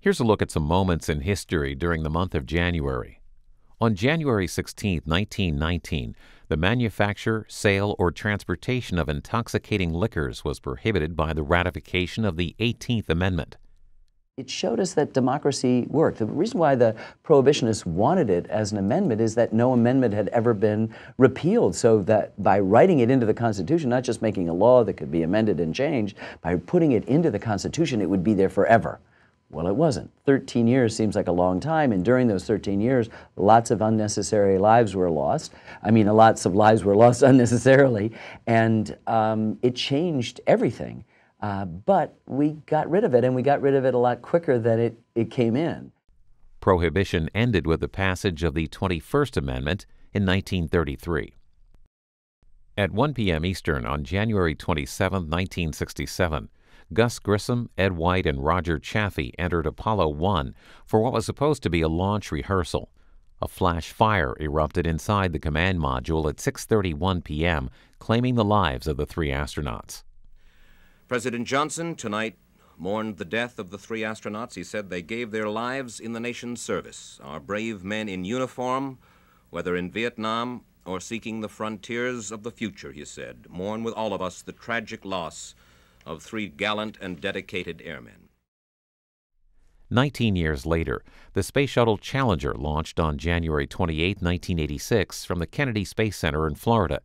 Here's a look at some moments in history during the month of January. On January 16, 1919, the manufacture, sale, or transportation of intoxicating liquors was prohibited by the ratification of the 18th Amendment. It showed us that democracy worked. The reason why the Prohibitionists wanted it as an amendment is that no amendment had ever been repealed, so that by writing it into the Constitution, not just making a law that could be amended and changed, by putting it into the Constitution, it would be there forever. Well, it wasn't. 13 years seems like a long time, and during those 13 years, lots of unnecessary lives were lost. Lots of lives were lost unnecessarily, and it changed everything. But we got rid of it, and we got rid of it a lot quicker than it came in. Prohibition ended with the passage of the 21st Amendment in 1933. At 1 p.m. Eastern on January 27, 1967, Gus Grissom, Ed White, and Roger Chaffee entered Apollo 1 for what was supposed to be a launch rehearsal. A flash fire erupted inside the command module at 6:31 p.m., claiming the lives of the three astronauts. President Johnson tonight mourned the death of the three astronauts. He said they gave their lives in the nation's service. Our brave men in uniform, whether in Vietnam or seeking the frontiers of the future, he said, mourn with all of us the tragic loss of three gallant and dedicated airmen. 19 years later, the Space Shuttle Challenger launched on January 28, 1986, from the Kennedy Space Center in Florida.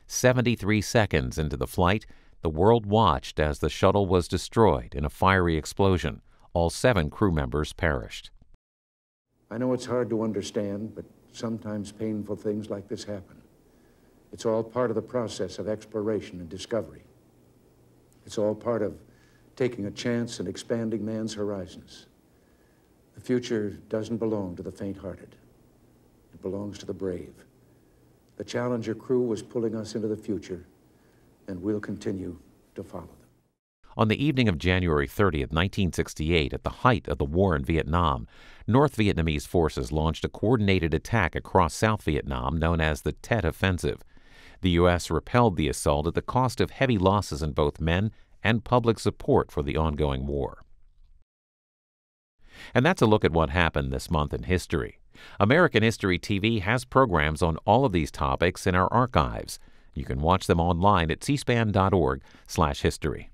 73 seconds into the flight, the world watched as the shuttle was destroyed in a fiery explosion. All 7 crew members perished. I know it's hard to understand, but sometimes painful things like this happen. It's all part of the process of exploration and discovery. It's all part of taking a chance and expanding man's horizons. The future doesn't belong to the faint-hearted. It belongs to the brave. The Challenger crew was pulling us into the future, and we'll continue to follow them. On the evening of January 30, 1968, at the height of the war in Vietnam, North Vietnamese forces launched a coordinated attack across South Vietnam known as the Tet Offensive. The U.S. repelled the assault at the cost of heavy losses in both men and public support for the ongoing war. And that's a look at what happened this month in history. American History TV has programs on all of these topics in our archives. You can watch them online at cspan.org/history.